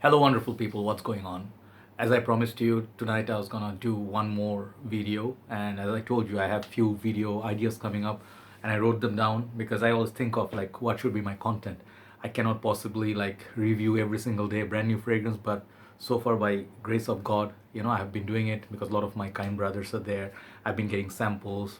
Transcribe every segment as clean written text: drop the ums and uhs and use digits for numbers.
Hello, wonderful people. What's going on? As I promised you, tonight I was gonna do one more video, and as I told you, I have few video ideas coming up, and I wrote them down because I always think of like what should be my content. I cannot possibly like review every single day a brand new fragrance, but so far by grace of God, I have been doing it because a lot of my kind brothers are there. I've been getting samples,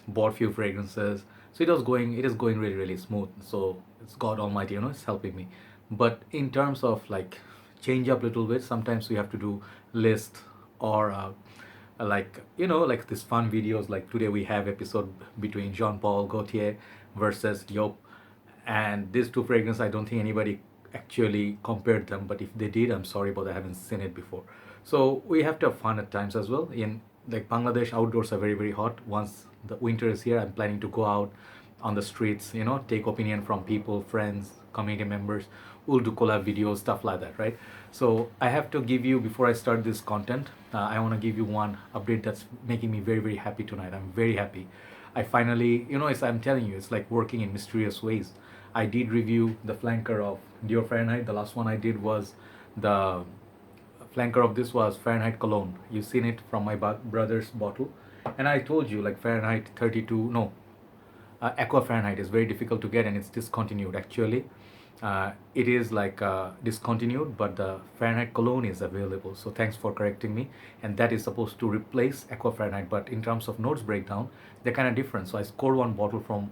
bought few fragrances, so it is going really really smooth. So it's God Almighty, it's helping me. But in terms of like change up a little bit, sometimes we have to do list or like this fun videos. Like today we have episode between Jean Paul Gaultier versus Joop, and these two fragrances, I don't think anybody actually compared them, but if they did, I'm sorry, but I haven't seen it before. So we have to have fun at times as well. In like Bangladesh, outdoors are very very hot. Once the winter is here, I'm planning to go out on the streets, take opinion from people, friends, community members. We'll do collab videos, stuff like that, right? So I have to give you, before I start this content, I want to give you one update that's making me very very happy tonight. I'm very happy. I finally, as I'm telling you, it's like working in mysterious ways. I did review the flanker of Dior Fahrenheit. The last one I did was the flanker of this was Fahrenheit cologne. You've seen it from my brother's bottle, and I told you like Fahrenheit 32. No, Aqua Fahrenheit is very difficult to get, and it's discontinued actually. It is like discontinued, but the Fahrenheit cologne is available. So thanks for correcting me. And that is supposed to replace Aqua Fahrenheit, but in terms of notes breakdown, they're kind of different. So I scored one bottle from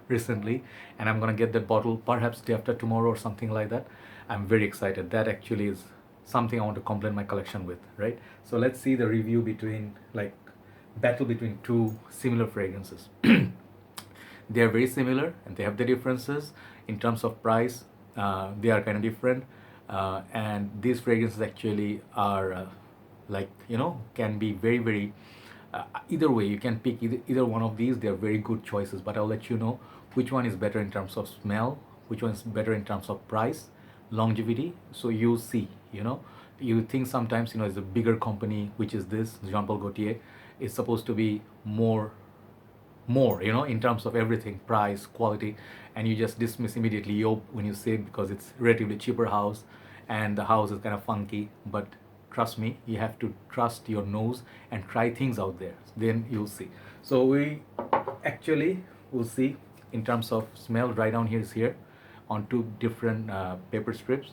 recently, and I'm gonna get that bottle perhaps day after tomorrow or something like that. I'm very excited. That actually is something I want to complement my collection with, right? So let's see the review between like battle between two similar fragrances. They are very similar and they have the differences in terms of price. They are kind of different, and these fragrances actually are can be very very either way. You can pick either one of these. They are very good choices, but I'll let you know which one is better in terms of smell, which one is better in terms of price, longevity. So you'll see. You think sometimes it's a bigger company, which is this Jean Paul Gaultier, is supposed to be more in terms of everything, price, quality, and you just dismiss immediately Joop when you say it because it's relatively cheaper house and the house is kind of funky. But trust me, you have to trust your nose and try things out there, then you'll see. So we actually will see in terms of smell. Right down here is here on two different paper strips,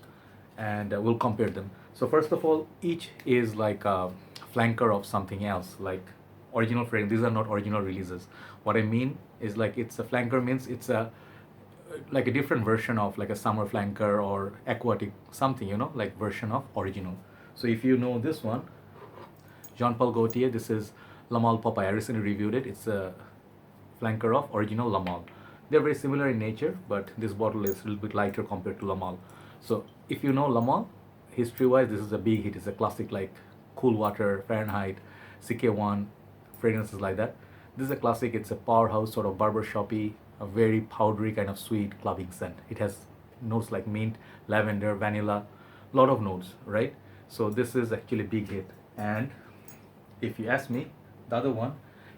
and we'll compare them. So first of all, each is like a flanker of something else, like original frame. These are not original releases. What I mean is like it's a flanker means it's a like a different version of like a summer flanker or aquatic something, like version of original. So if you know this one, Jean Paul Gaultier, this is Lamal Popeye. I recently reviewed it. It's a flanker of original Lamal. They're very similar in nature, but this bottle is a little bit lighter compared to Lamal. So if you know Lamal, history-wise, this is a big hit. It's a classic like Cool Water, Fahrenheit, CK1, fragrances like that. This is a classic. It's a powerhouse sort of barbershoppy, a very powdery kind of sweet clubbing scent. It has notes like mint, lavender, vanilla, lot of notes, right? So this is actually a big hit. And if you ask me, the other one,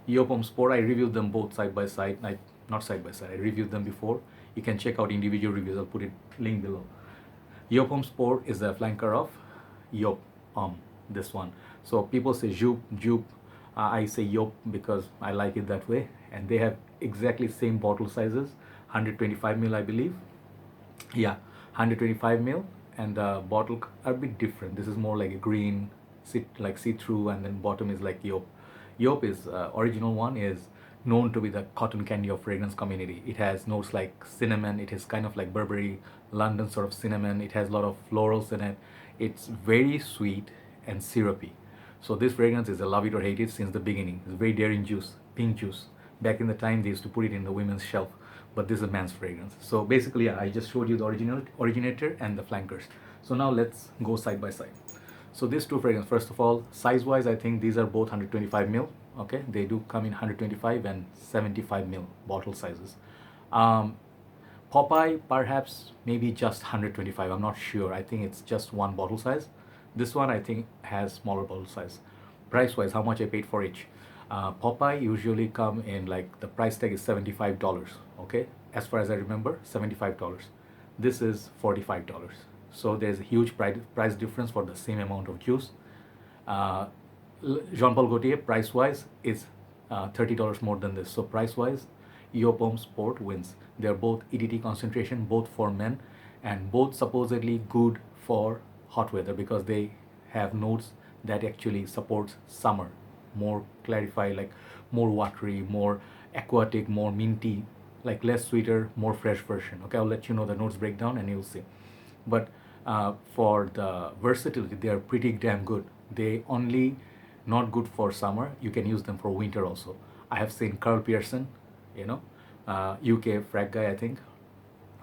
Homme Sport, I reviewed them both side by side. Not side by side. I reviewed them before. You can check out individual reviews. I'll put it link below. Homme Sport is a flanker of Joop. This one. So people say Joop. I say Joop because I like it that way. And they have exactly same bottle sizes, 125 ml, I believe. Yeah, 125 ml, and the bottle are a bit different. This is more like a green, like see-through, and then bottom is like Joop. Joop is original one is known to be the cotton candy of fragrance community. It has notes like cinnamon. It is kind of like Burberry, London sort of cinnamon. It has a lot of florals in it. It's very sweet and syrupy. So this fragrance is a love it or hate it since the beginning. It's very daring juice, pink juice. Back in the time, they used to put it in the women's shelf, but this is a man's fragrance. So basically, I just showed you the originator and the flankers. So now let's go side by side. So these two fragrances, first of all, size-wise, I think these are both 125 ml. Okay, they do come in 125 and 75 ml bottle sizes. Popeye, perhaps maybe just 125. I'm not sure. I think it's just one bottle size. This one I think has smaller bottle size. Price wise, how much I paid for each? Popeye usually come in like the price tag is $75. Okay, as far as I remember, $75. This is $45. So there's a huge price difference for the same amount of juice. uh, Jean Paul Gaultier, price wise, is $30 more than this. So price wise, Homme Sport wins. They're both EDT concentration, both for men, and both supposedly good for hot weather because they have notes that actually supports summer. More clarify, like more watery, more aquatic, more minty, like less sweeter, more fresh version. Okay, I'll let you know the notes breakdown and you'll see. But for the versatility, they are pretty damn good. They only not good for summer. You can use them for winter also. I have seen Carl Pearson, you know, UK frag guy, I think.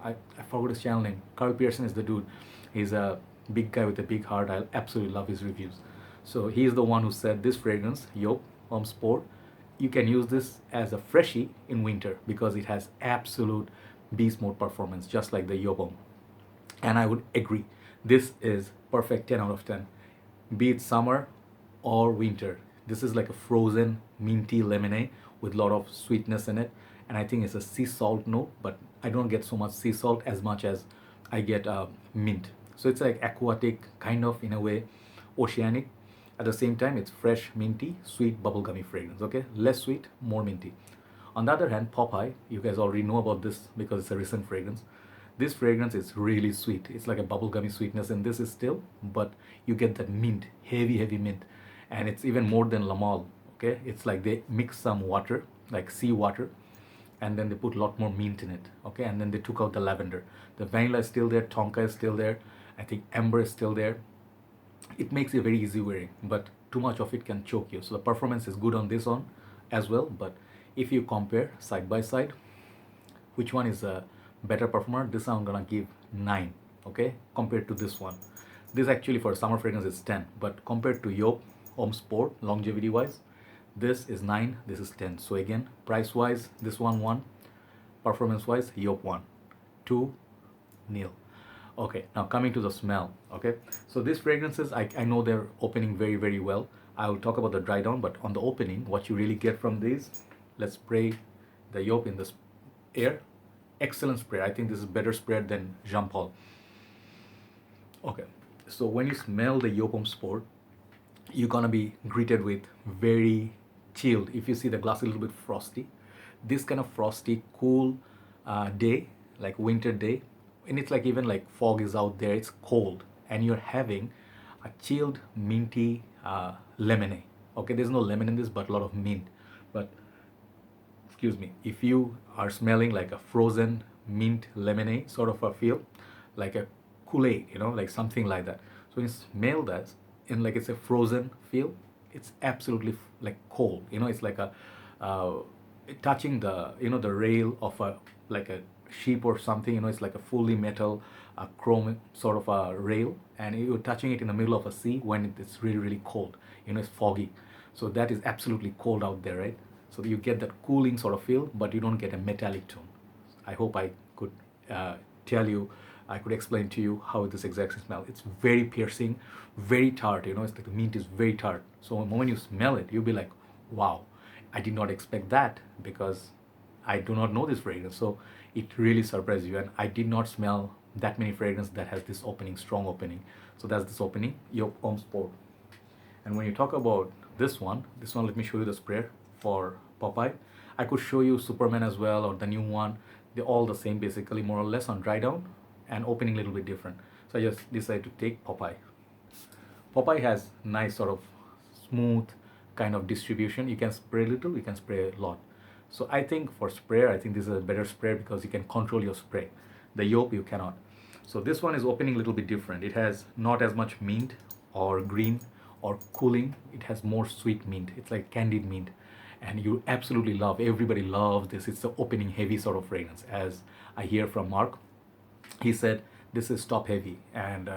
I forgot his channel name. Carl Pearson is the dude. He's a big guy with a big heart. I absolutely love his reviews. So he's the one who said this fragrance, Joop, Homme Sport, you can use this as a freshie in winter because it has absolute beast mode performance, just like the Joop. And I would agree. This is perfect 10 out of 10. Be it summer or winter. This is like a frozen minty lemonade with a lot of sweetness in it. And I think it's a sea salt note, but I don't get so much sea salt as much as I get mint. So it's like aquatic, kind of in a way, oceanic. At the same time, it's fresh, minty, sweet, bubblegummy fragrance. Okay, less sweet, more minty. On the other hand, Popeye, you guys already know about this because it's a recent fragrance. This fragrance is really sweet. It's like a bubblegummy sweetness, and this is still, but you get that mint, heavy mint, and it's even more than La Male. Okay, it's like they mix some water, like sea water, and then they put a lot more mint in it. Okay, and then they took out the lavender. The vanilla is still there, tonka is still there. I think amber is still there. It makes it very easy wearing, but too much of it can choke you. So the performance is good on this one as well. But if you compare side by side, which one is a better performer? This I'm gonna give 9. Okay, compared to this one. This actually for summer fragrance is 10, but compared to Joop Homme Sport longevity wise, this is 9, this is 10. So again, price wise, this one 1, performance wise, Joop 1, 2 nil. Okay, now coming to the smell. Okay, so these fragrances, I know they're opening very well. I will talk about the dry down, but on the opening, what you really get from these, let's spray the Joop in this air. Excellent spray. I think this is better sprayed than Jean Paul. Okay, so when you smell the Joop Homme Sport, you're gonna be greeted with very chilled. If you see the glass a little bit frosty, this kind of frosty, cool day, like winter day, and it's like even like fog is out there, it's cold, and you're having a chilled minty lemonade. Okay, there's no lemon in this, but a lot of mint. But excuse me, if you are smelling like a frozen mint lemonade sort of a feel, like a Kool-Aid, you know, like something like that. So when you smell that, and like it's a frozen feel, it's absolutely like cold. You know, it's like a touching the, you know, the rail of a like a ship or something. You know, it's like a fully metal chrome sort of a rail, and you're touching it in the middle of a sea when it's really cold. You know, it's foggy. So that is absolutely cold out there, right? So you get that cooling sort of feel, but you don't get a metallic tone. I hope I could I could explain to you how this exactly smells. It's very piercing, very tart. You know, it's like the mint is very tart. So the moment you smell it, you'll be like, wow, I did not expect that because I do not know this fragrance. So it really surprised you. And I did not smell that many fragrances that has this opening, strong opening. So that's this opening, Joop Homme Sport. And when you talk about this one, let me show you the spray for Popeye. I could show you Superman as well, or the new one. They're all the same basically, more or less, on dry down and opening a little bit different. So I just decided to take Popeye. Popeye has nice sort of smooth kind of distribution. You can spray a little, you can spray a lot. So I think for sprayer, I think this is a better sprayer because you can control your spray. The Joop you cannot. So this one is opening a little bit different. It has not as much mint or green or cooling. It has more sweet mint. It's like candied mint. And you absolutely love, everybody loves this. It's the opening heavy sort of fragrance. As I hear from Mark, he said this is top heavy, and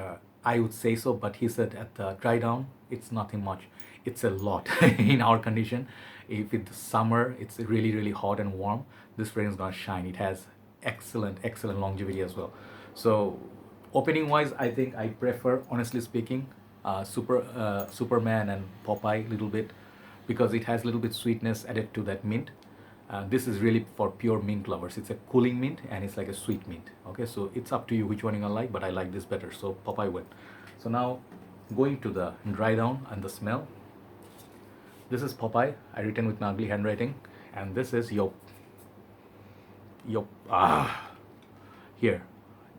I would say so, but he said at the dry down it's nothing much. It's a lot in our condition. If it's summer, it's really hot and warm, this fragrance is gonna shine. It has excellent longevity as well. So opening wise, I think I prefer, honestly speaking, Superman and Popeye a little bit, because it has a little bit sweetness added to that mint. This is really for pure mint lovers. It's a cooling mint and it's like a sweet mint. Okay, so it's up to you which one you're gonna like, but I like this better, so Popeye win. So now going to the dry down and the smell. This is Popeye. I written with my ugly handwriting, and this is Joop. Joop. Here,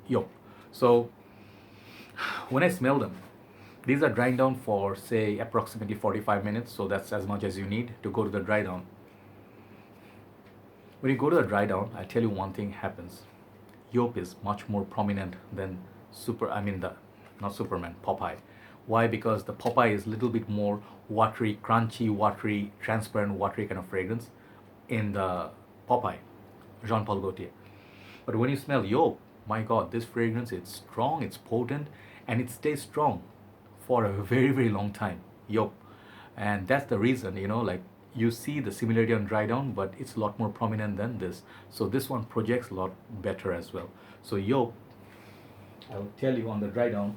Joop. So when I smell them, these are drying down for say approximately 45 minutes. So that's as much as you need to go to the dry down. When you go to the dry down, I tell you one thing happens. Joop is much more prominent than not Superman, Popeye. Why? Because the Popeye is a little bit more watery, crunchy, watery, transparent, watery kind of fragrance in the Popeye, Jean Paul Gaultier. But when you smell Joop, my God, this fragrance, it's strong, it's potent, and it stays strong for a very, very long time. Joop. And that's the reason, like you see the similarity on dry down, but it's a lot more prominent than this. So this one projects a lot better as well. So Joop, I'll tell you on the dry down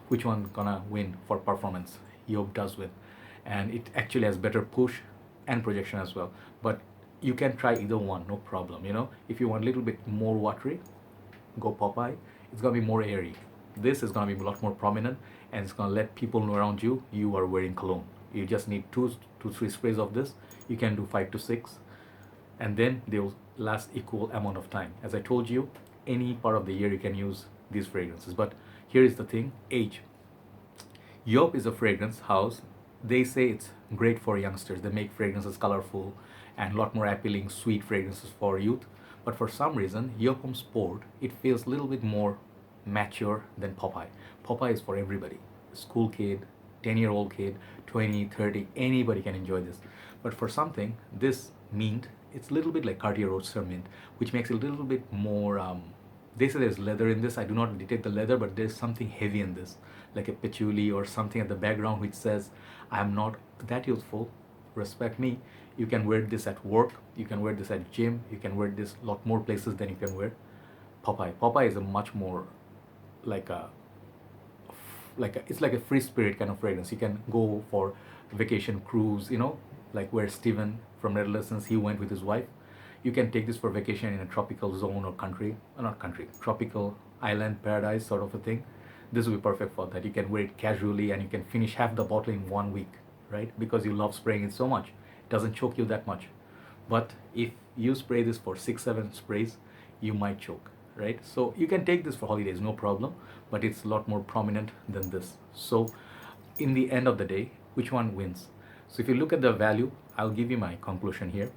which one gonna win for performance. Joop does win, and it actually has better push and projection as well. But you can try either one, no problem. If you want a little bit more watery, go Popeye. It's gonna be more airy. This is gonna be a lot more prominent, and it's gonna let people know around you you are wearing cologne. You just need two to three sprays of this. You can do 5 to 6, and then they will last equal amount of time. As I told you, any part of the year you can use these fragrances. But here is the thing: age. Joop is a fragrance house. They say it's great for youngsters. They make fragrances colorful and a lot more appealing, sweet fragrances for youth. But for some reason, Joop Homme Sport, it feels a little bit more mature than Popeye. Popeye is for everybody. School kid, 10-year-old kid, 20, 30, anybody can enjoy this. But for something, this mint, it's a little bit like Cartier Roadster mint, which makes it a little bit more, they say there's leather in this. I do not detect the leather, but there's something heavy in this, like a patchouli or something at the background which says, I'm not that youthful, respect me. You can wear this at work, you can wear this at gym, you can wear this a lot more places than you can wear Popeye. Popeye is a much more it's like a free spirit kind of fragrance. You can go for vacation cruise, like where Steven from Red Lessons, he went with his wife. You can take this for vacation in a tropical zone or tropical island paradise sort of a thing. This will be perfect for that. You can wear it casually and you can finish half the bottle in 1 week, right? Because you love spraying it so much. It doesn't choke you that much. But if you spray this for 6-7 sprays, you might choke, right? So you can take this for holidays, no problem, but it's a lot more prominent than this. So in the end of the day, which one wins? So if you look at the value, I'll give you my conclusion here.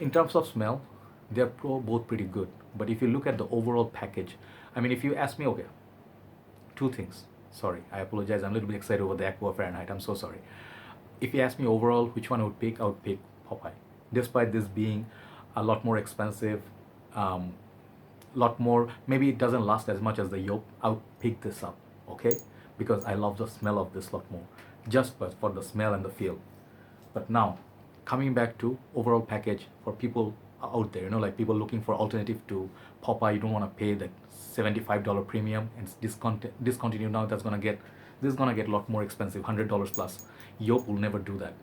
In terms of smell, they're both pretty good. But if you look at the overall package, if you ask me, okay, two things. Sorry, I apologize. I'm a little bit excited over the Aqua Fahrenheit. I'm so sorry. If you ask me overall which one I would pick Popeye. Despite this being a lot more expensive, lot more, maybe it doesn't last as much as the Joop, I would pick this up, okay? Because I love the smell of this lot more, just for the smell and the feel. But now, coming back to overall package for people out there, like people looking for alternative to Popeye, you don't want to pay that $75 premium and discontinue now. This is gonna get a lot more expensive, $100 plus. Joop will never do that.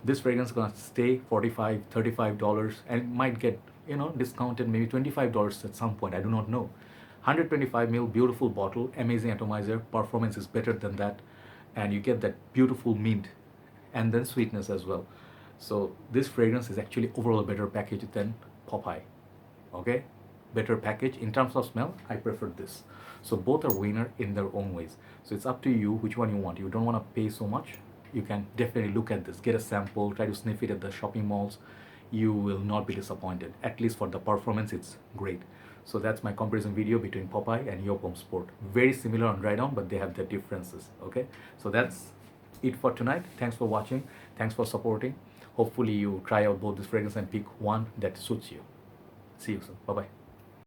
This fragrance is gonna stay $45, $35, and it might get discounted maybe $25 at some point. I do not know. 125 ml, beautiful bottle, amazing atomizer. Performance is better than that, and you get that beautiful mint, and then sweetness as well. So this fragrance is actually overall a better package than Popeye. Okay, better package in terms of smell. I prefer this. So both are winner in their own ways. So it's up to you which one you want. You don't want to pay so much. You can definitely look at this, get a sample, try to sniff it at the shopping malls. You will not be disappointed. At least for the performance, it's great. So that's my comparison video between Popeye and Joop Homme Sport. Very similar on dry down, but they have their differences. Okay, so that's it for tonight. Thanks for watching. Thanks for supporting. Hopefully you try out both this fragrance and pick one that suits you. See you soon. Bye bye.